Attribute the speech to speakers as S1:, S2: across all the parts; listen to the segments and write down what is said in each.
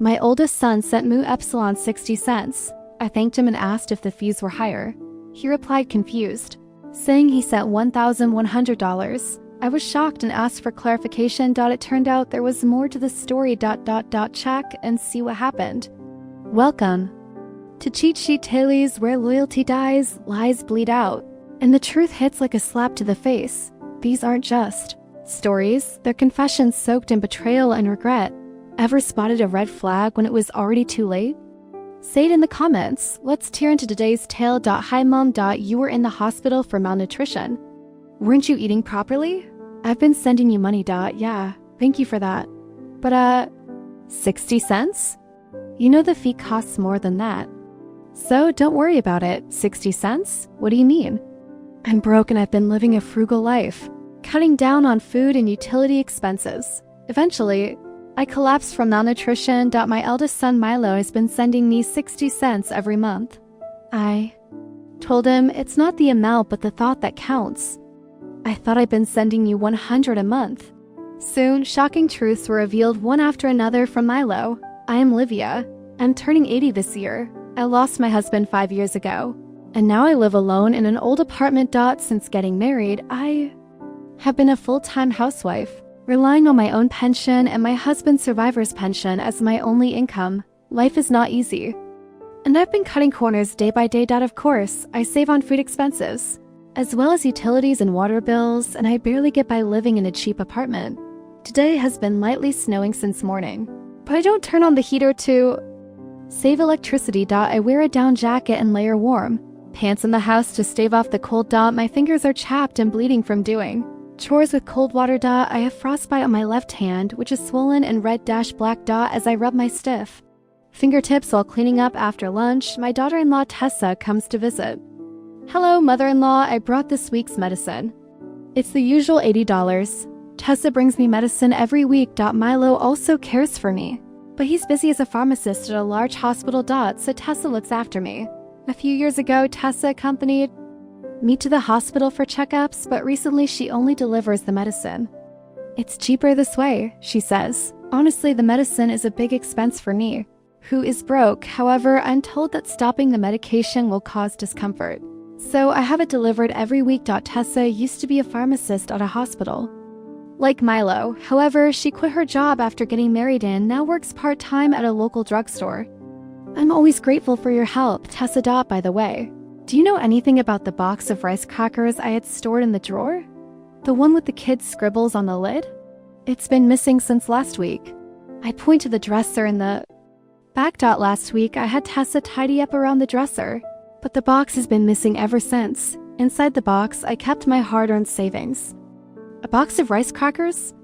S1: My oldest son sent Mu Epsilon 60 cents. I thanked him and asked if the fees were higher. He replied confused, saying he sent $1,100. I was shocked and asked for clarification. It turned out there was more to the story. Check and see what happened. Welcome to Cheat Sheet Tales, where loyalty dies, lies bleed out, and the truth hits like a slap to the face. These aren't just stories, they're confessions soaked in betrayal and regret. Ever spotted a red flag when it was already too late? Say it in the comments. Let's tear into today's tale. Hi mom. You were in the hospital for malnutrition. Weren't you eating properly? I've been sending you money. Yeah, thank you for that. But 60 cents? You know the fee costs more than that. So don't worry about it. 60 cents? What do you mean? I'm broke and I've been living a frugal life, cutting down on food and utility expenses. Eventually, I collapsed from malnutrition. My eldest son Milo has been sending me 60 cents every month. I told him it's not the amount but the thought that counts. I thought I'd been sending you 100 a month. Soon, shocking truths were revealed one after another from Milo. I am Livia. I'm turning 80 this year. I lost my husband 5 years ago, and now I live alone in an old apartment. Since getting married, I have been a full-time housewife, relying on my own pension and my husband's survivor's pension as my only income. Life is not easy. And I've been cutting corners day by day. Of course, I save on food expenses, as well as utilities and water bills, and I barely get by living in a cheap apartment. Today has been lightly snowing since morning, but I don't turn on the heater to save electricity. I wear a down jacket and layer warm pants in the house to stave off the cold. My fingers are chapped and bleeding from doing chores with cold water. I have frostbite on my left hand, which is swollen and red-black. As I rub my stiff fingertips while cleaning up after lunch, my daughter-in-law Tessa comes to visit. Hello, mother-in-law. I brought this week's medicine. It's the usual $80. Tessa brings me medicine every week. Milo also cares for me, but he's busy as a pharmacist at a large hospital. So Tessa looks after me. A few years ago, Tessa accompanied me to the hospital for checkups, but recently she only delivers the medicine. It's cheaper this way, she says. Honestly, the medicine is a big expense for me, who is broke. However, I'm told that stopping the medication will cause discomfort, so I have it delivered every week. Tessa used to be a pharmacist at a hospital like Milo. However, she quit her job after getting married and now works part-time at a local drugstore. I'm always grateful for your help, Tessa. By the way, do you know anything about the box of rice crackers I had stored in the drawer? The one with the kids' scribbles on the lid? It's been missing since last week. I point to the dresser in the back. Last week I had Tessa tidy up around the dresser, but the box has been missing ever since. Inside the box, I kept my hard-earned savings. A box of rice crackers?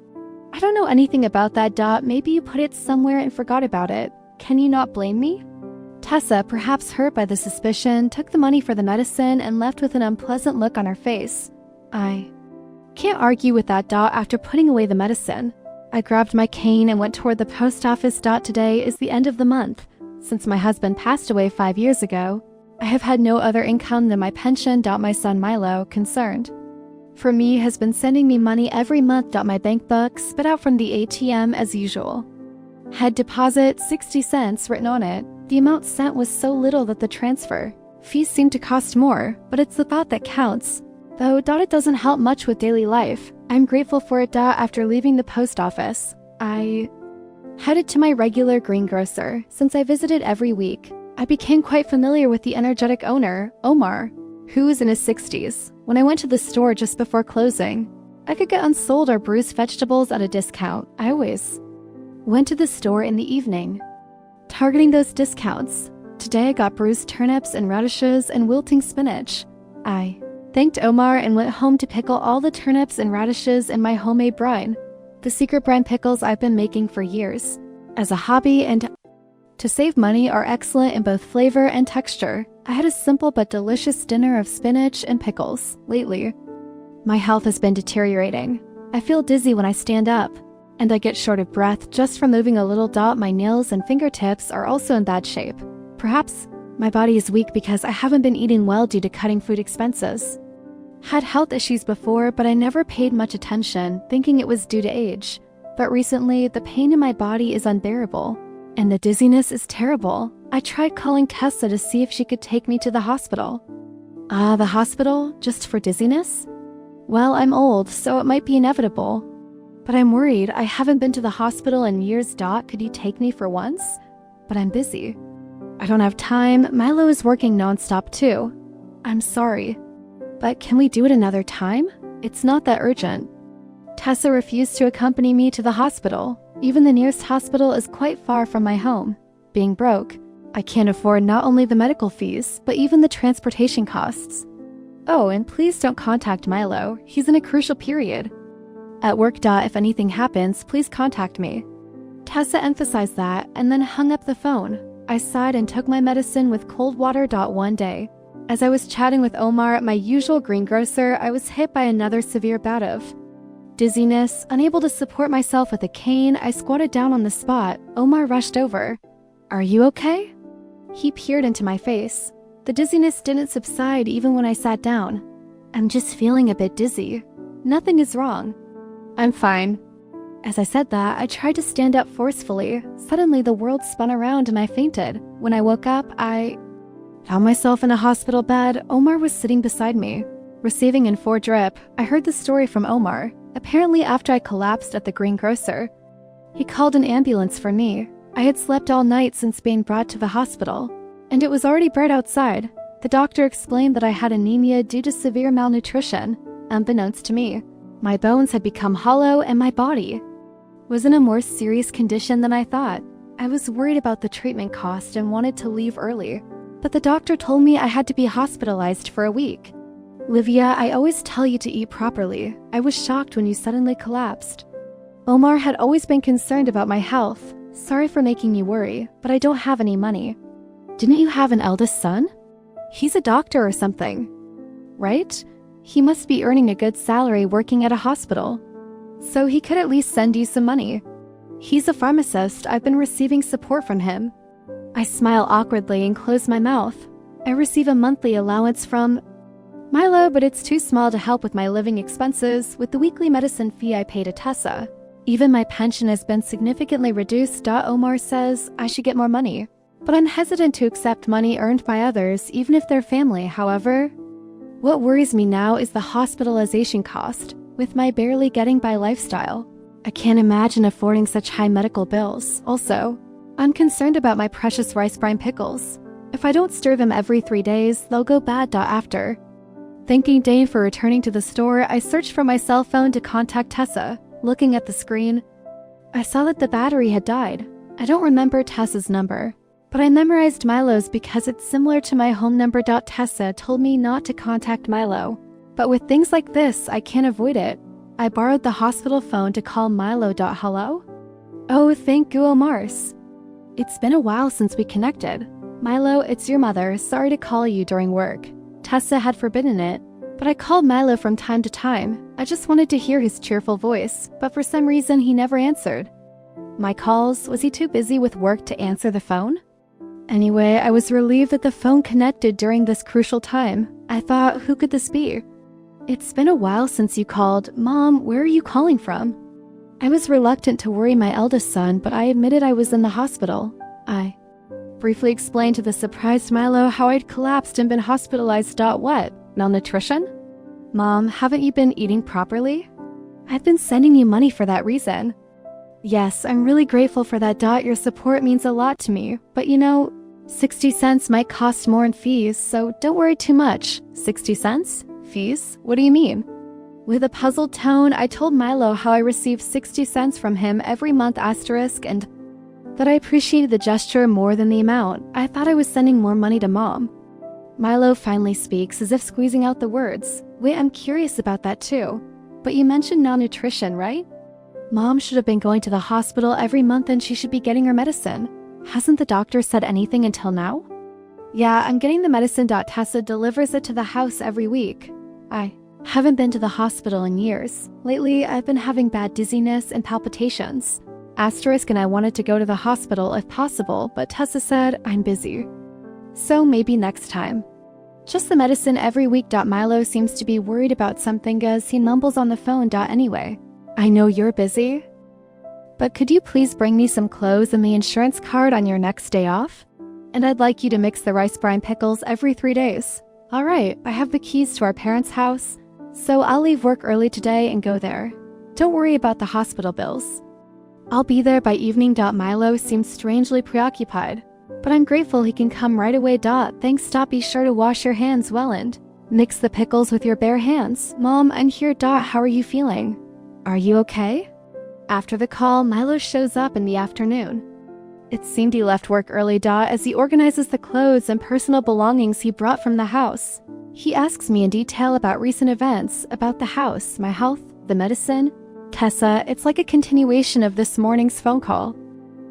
S1: I don't know anything about that. Maybe you put it somewhere and forgot about it. Can you not blame me? Tessa, perhaps hurt by the suspicion, took the money for the medicine and left with an unpleasant look on her face. I can't argue with that. After putting away the medicine, I grabbed my cane and went toward the post office. Today is the end of the month. Since my husband passed away 5 years ago, I have had no other income than my pension. My son Milo, concerned for me, has been sending me money every month. My bank book spit out from the ATM as usual. Had deposit 60 cents written on it. The amount sent was so little that the transfer fees seem to cost more, but it's the thought that counts. Though it doesn't help much with daily life. I'm grateful for it. After leaving the post office, I headed to my regular greengrocer. Since I visited every week, I became quite familiar with the energetic owner, Omar, who is in his 60s. When I went to the store just before closing, I could get unsold or bruised vegetables at a discount. I always went to the store in the evening, targeting those discounts. Today I got bruised turnips and radishes and wilting spinach. I thanked Omar and went home to pickle all the turnips and radishes in my homemade brine, the secret brine pickles I've been making for years. As a hobby and to save money are excellent in both flavor and texture. I had a simple but delicious dinner of spinach and pickles. Lately, my health has been deteriorating. I feel dizzy when I stand up, and I get short of breath just from moving a little. My nails and fingertips are also in bad shape. Perhaps my body is weak because I haven't been eating well due to cutting food expenses. Had health issues before, but I never paid much attention, thinking it was due to age. But recently, the pain in my body is unbearable. And the dizziness is terrible. I tried calling Tessa to see if she could take me to the hospital. The hospital? Just for dizziness? Well, I'm old, so it might be inevitable. But I'm worried. I haven't been to the hospital in years. Could you take me for once? But I'm busy. I don't have time. Milo is working nonstop too. I'm sorry. But can we do it another time? It's not that urgent. Tessa refused to accompany me to the hospital. Even the nearest hospital is quite far from my home. Being broke, I can't afford not only the medical fees, but even the transportation costs. Oh, and please don't contact Milo. He's in a crucial period. At work. If anything happens, please contact me. Tessa emphasized that and then hung up the phone. I sighed and took my medicine with cold water. One day, as I was chatting with Omar at my usual greengrocer, I was hit by another severe bout of dizziness. Unable to support myself with a cane, I squatted down on the spot. Omar rushed over. Are you okay? He peered into my face. The dizziness didn't subside even when I sat down. I'm just feeling a bit dizzy. Nothing is wrong. I'm fine. As I said that, I tried to stand up forcefully. Suddenly, the world spun around and I fainted. When I woke up, I found myself in a hospital bed. Omar was sitting beside me, receiving in 4 drip. I heard the story from Omar. Apparently, after I collapsed at the greengrocer, he called an ambulance for me. I had slept all night since being brought to the hospital, and it was already bright outside. The doctor explained that I had anemia due to severe malnutrition. Unbeknownst to me, my bones had become hollow and my body was in a more serious condition than I thought. I was worried about the treatment cost and wanted to leave early, but the doctor told me I had to be hospitalized for a week. Livia, I always tell you to eat properly. I was shocked when you suddenly collapsed. Omar had always been concerned about my health. Sorry for making you worry, but I don't have any money. Didn't you have an eldest son? He's a doctor or something, right? He must be earning a good salary working at a hospital, so he could at least send you some money. He's a pharmacist. I've been receiving support from him. I smile awkwardly and close my mouth. I receive a monthly allowance from Milo, but it's too small to help with my living expenses with the weekly medicine fee I pay to Tessa. Even my pension has been significantly reduced. Omar says I should get more money, but I'm hesitant to accept money earned by others, even if they're family. However, what worries me now is the hospitalization cost. With my barely getting by lifestyle, I can't imagine affording such high medical bills. Also, I'm concerned about my precious rice brine pickles. If I don't stir them every 3 days, they'll go bad. After thanking Dane for returning to the store, I searched for my cell phone to contact Tessa. Looking at the screen, I saw that the battery had died. I don't remember Tessa's number, but I memorized Milo's because it's similar to my home number. Tessa told me not to contact Milo, but with things like this, I can't avoid it. I borrowed the hospital phone to call Milo. Hello? Oh, thank you, Mars. It's been a while since we connected. Milo, it's your mother. Sorry to call you during work. Tessa had forbidden it, but I called Milo from time to time. I just wanted to hear his cheerful voice, but for some reason he never answered my calls. Was he too busy with work to answer the phone? Anyway, I was relieved that the phone connected during this crucial time. I thought, who could this be? It's been a while since you called. Mom, where are you calling from? I was reluctant to worry my eldest son, but I admitted I was in the hospital. I briefly explained to the surprised Milo how I'd collapsed and been hospitalized. What? Malnutrition? Mom, haven't you been eating properly? I've been sending you money for that reason. Yes, I'm really grateful for that. Your support means a lot to me, but 60 cents might cost more in fees, so don't worry too much. 60 cents? Fees? What do you mean? With a puzzled tone, I told Milo how I received 60 cents from him every month and that I appreciated the gesture more than the amount. I thought I was sending more money to Mom. Milo finally speaks, as if squeezing out the words. Wait, I'm curious about that too. But you mentioned malnutrition, right? Mom should have been going to the hospital every month and she should be getting her medicine. Hasn't the doctor said anything until now? Yeah, I'm getting the medicine. Tessa delivers it to the house every week. I haven't been to the hospital in years. Lately, I've been having bad dizziness and palpitations. And I wanted to go to the hospital if possible, but Tessa said I'm busy. So maybe next time. Just the medicine every week. Milo seems to be worried about something as he mumbles on the phone. Anyway, I know you're busy. But could you please bring me some clothes and the insurance card on your next day off? And I'd like you to mix the rice brine pickles every 3 days. All right, I have the keys to our parents' house, so I'll leave work early today and go there. Don't worry about the hospital bills. I'll be there by evening. Milo seems strangely preoccupied, but I'm grateful he can come right away. Thanks. Be sure to wash your hands well and mix the pickles with your bare hands. Mom, I'm here. How are you feeling? Are you okay? After the call, Milo shows up in the afternoon. It seemed he left work early. As he organizes the clothes and personal belongings he brought from the house. He asks me in detail about recent events, about the house, my health, the medicine. Tessa, it's like a continuation of this morning's phone call.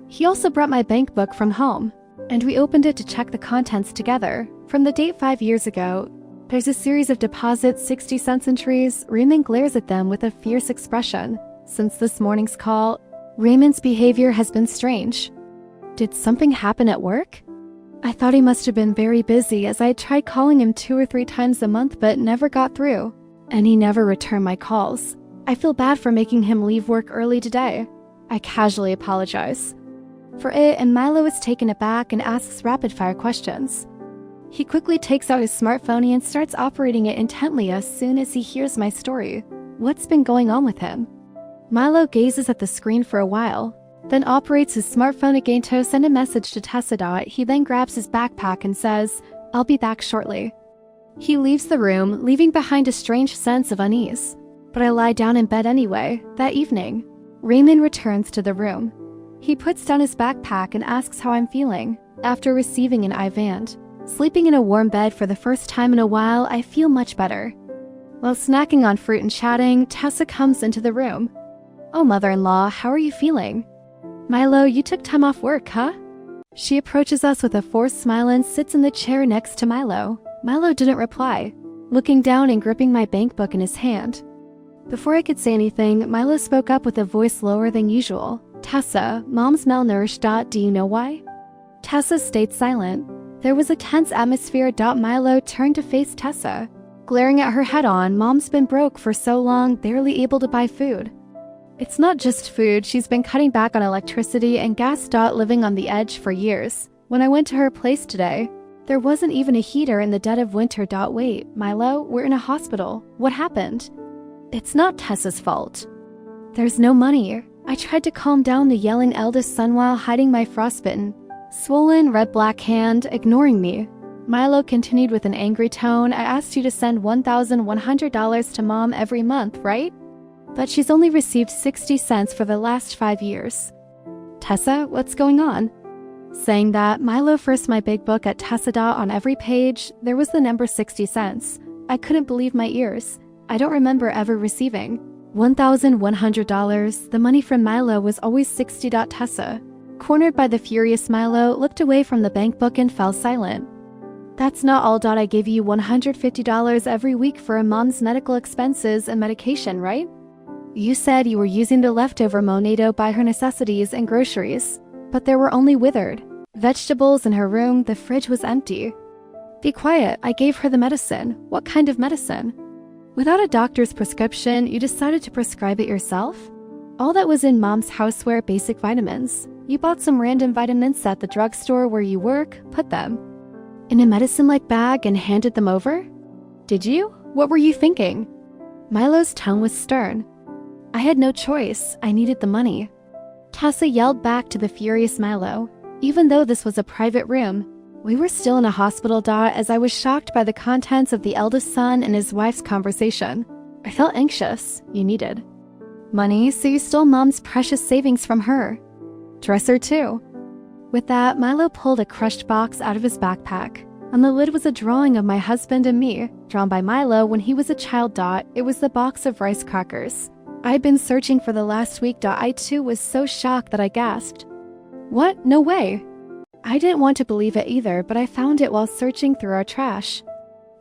S1: He also brought my bank book from home, and we opened it to check the contents together. From the date 5 years ago, there's a series of deposit 60-cent entries. Raymond glares at them with a fierce expression. Since this morning's call, Raymond's behavior has been strange. Did something happen at work? I thought he must have been very busy, as I had tried calling him 2 or 3 times a month but never got through, and he never returned my calls. I feel bad for making him leave work early today. I casually apologize for it, and Milo is taken aback and asks rapid-fire questions. He quickly takes out his smartphone and starts operating it intently as soon as he hears my story. What's been going on with him? Milo gazes at the screen for a while, then operates his smartphone again to send a message to Tessa. He then grabs his backpack and says, "I'll be back shortly." He leaves the room, leaving behind a strange sense of unease. But I lie down in bed anyway. That evening, Raymond returns to the room. He puts down his backpack and asks how I'm feeling. After receiving an IV, sleeping in a warm bed for the first time in a while, I feel much better. While snacking on fruit and chatting, Tessa comes into the room. "Oh, mother-in-law, how are you feeling?" "Milo, you took time off work, huh?" She approaches us with a forced smile and sits in the chair next to Milo. Milo didn't reply, looking down and gripping my bank book in his hand. Before I could say anything, Milo spoke up with a voice lower than usual. "Tessa, Mom's malnourished. Do you know why?" Tessa stayed silent. There was a tense atmosphere. Milo turned to face Tessa, glaring at her head-on. "Mom's been broke for so long, barely able to buy food." "It's not just food, she's been cutting back on electricity and gas. Living on the edge for years. When I went to her place today, there wasn't even a heater in the dead of winter. Wait, Milo, we're in a hospital. What happened?" "It's not Tessa's fault. There's no money." I tried to calm down the yelling eldest son while hiding my frostbitten, swollen red-black hand, ignoring me. Milo continued with an angry tone. "I asked you to send $1,100 to Mom every month, right? But she's only received 60 cents for the last 5 years. Tessa, what's going on?" Saying that, Milo first my big book at Tessa. On every page, there was the number 60 cents. I couldn't believe my ears. I don't remember ever receiving $1,100. The money from Milo was always 60. Tessa, cornered by the furious Milo, looked away from the bank book and fell silent. "That's not all. I gave you $150 every week for Mom's medical expenses and medication, right? You said you were using the leftover money to buy her necessities and groceries, but there were only withered vegetables in her room. The fridge was empty." "Be quiet. I gave her the medicine." "What kind of medicine?" "Without a doctor's prescription, you decided to prescribe it yourself?" "All that was in Mom's house were basic vitamins. You bought some random vitamins at the drugstore where you work, put them in a medicine-like bag and handed them over?" "Did you? What were you thinking?" Milo's tone was stern. "I had no choice. I needed the money." Tessa yelled back to the furious Milo. Even though this was a private room, we were still in a hospital. As I was shocked by the contents of the eldest son and his wife's conversation, I felt anxious. "You needed money, so you stole Mom's precious savings from her. Dresser too." With that, Milo pulled a crushed box out of his backpack. On the lid was a drawing of my husband and me, drawn by Milo when he was a child. It was the box of rice crackers I'd been searching for the last week. I too was so shocked that I gasped. "What? No way." I didn't want to believe it either, but I found it while searching through our trash.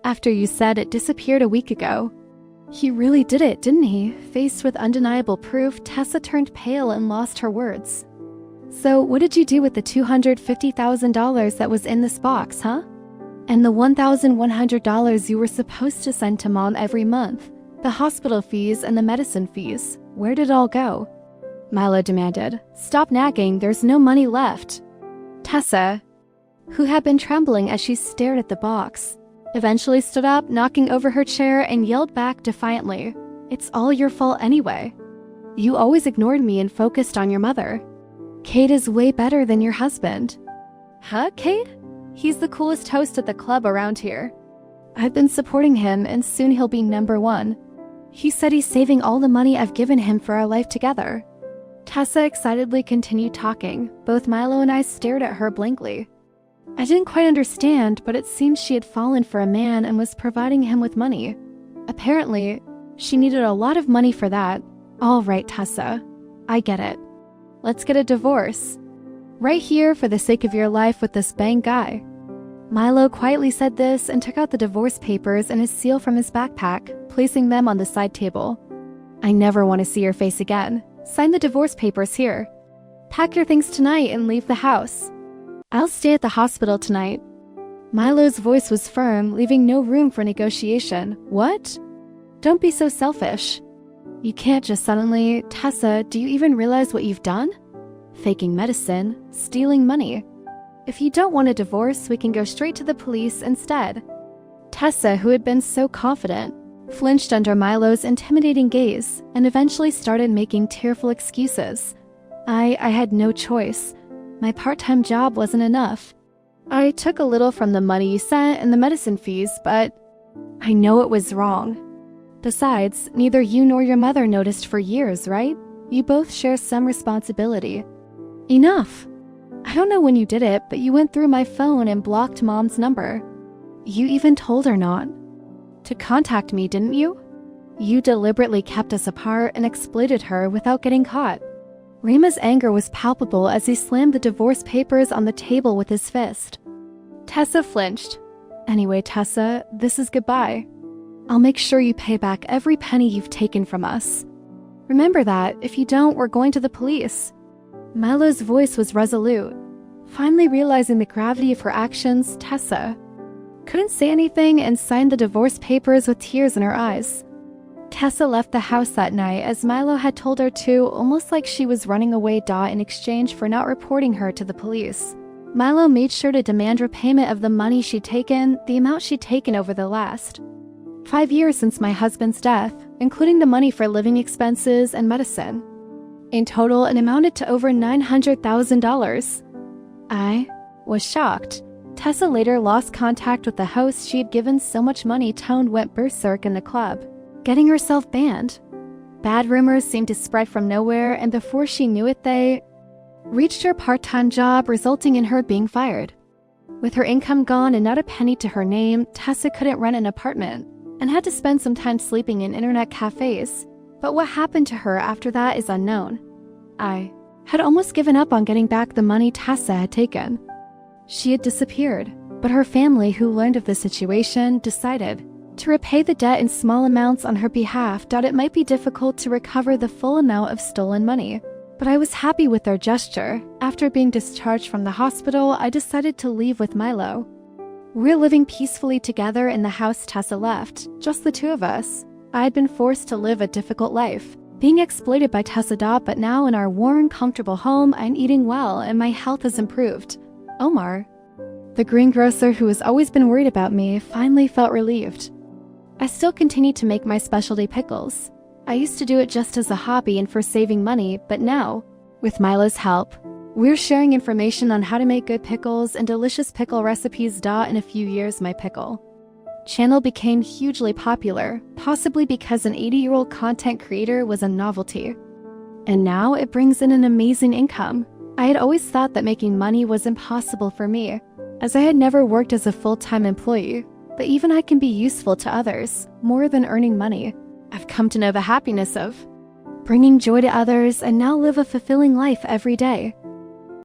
S1: "After you said it disappeared a week ago." "He really did it, didn't he?" Faced with undeniable proof, Tessa turned pale and lost her words. "So what did you do with the $250,000 that was in this box, huh? And the $1,100 you were supposed to send to Mom every month? The hospital fees and the medicine fees. Where did it all go?" Milo demanded. Stop nagging, there's no money left. Tessa, who had been trembling as she stared at the box, eventually stood up, knocking over her chair, and yelled back defiantly, It's all your fault anyway. You always ignored me and focused on your mother. Kate is way better than your husband. Huh, Kate? He's the coolest host at the club around here. I've been supporting him, and soon he'll be #1. He said he's saving all the money I've given him for our life together. Tessa excitedly continued talking. Both Milo and I stared at her blankly. I didn't quite understand, but it seemed she had fallen for a man and was providing him with money. Apparently, she needed a lot of money for that. All right, Tessa. I get it. Let's get a divorce. Right here for the sake of your life with this bang guy. Milo quietly said this and took out the divorce papers and a seal from his backpack, placing them on the side table. I never want to see your face again. Sign the divorce papers here. Pack your things tonight and leave the house. I'll stay at the hospital tonight. Milo's voice was firm, leaving no room for negotiation. What? Don't be so selfish. You can't just suddenly... Tessa, do you even realize what you've done? Faking medicine, stealing money. If you don't want a divorce, we can go straight to the police instead. Tessa, who had been so confident, flinched under Milo's intimidating gaze and eventually started making tearful excuses. I had no choice. My part-time job wasn't enough. I took a little from the money you sent and the medicine fees, but I know it was wrong. Besides, neither you nor your mother noticed for years, right? You both share some responsibility. Enough! I don't know when you did it, but you went through my phone and blocked Mom's number. You even told her not to contact me, didn't you? You deliberately kept us apart and exploited her without getting caught. Rima's anger was palpable as he slammed the divorce papers on the table with his fist. Tessa flinched. Anyway, Tessa, this is goodbye. I'll make sure you pay back every penny you've taken from us. Remember that. If you don't, we're going to the police. Milo's voice was resolute. Finally realizing the gravity of her actions, Tessa couldn't say anything and signed the divorce papers with tears in her eyes. Tessa left the house that night as Milo had told her to, almost like she was running away in exchange for not reporting her to the police. Milo made sure to demand repayment of the money she'd taken, the amount she'd taken over the last 5 years since my husband's death, including the money for living expenses and medicine. In total, it amounted to over $900,000. I was shocked. Tessa later lost contact with the host she had given so much money Tone went berserk in the club, getting herself banned. Bad rumors seemed to spread from nowhere, and before she knew it, they reached her part-time job, resulting in her being fired. With her income gone and not a penny to her name, Tessa couldn't rent an apartment and had to spend some time sleeping in internet cafes. But what happened to her after that is unknown. I had almost given up on getting back the money Tessa had taken. She had disappeared, but her family, who learned of the situation, decided to repay the debt in small amounts on her behalf. It might be difficult to recover the full amount of stolen money, but I was happy with their gesture. After being discharged from the hospital, I decided to leave with Milo. We're living peacefully together in the house Tessa left, just the two of us. I had been forced to live a difficult life, being exploited by Tessa, but now in our warm, comfortable home, I'm eating well and my health has improved. Omar, the greengrocer who has always been worried about me, finally felt relieved. I still continued to make my specialty pickles. I used to do it just as a hobby and for saving money, but now, with Milo's help, we're sharing information on how to make good pickles and delicious pickle recipes. In a few years, my pickle channel became hugely popular, possibly because an 80-year-old content creator was a novelty. And now it brings in an amazing income. I had always thought that making money was impossible for me, as I had never worked as a full-time employee. But even I can be useful to others, more than earning money. I've come to know the happiness of bringing joy to others and now live a fulfilling life every day.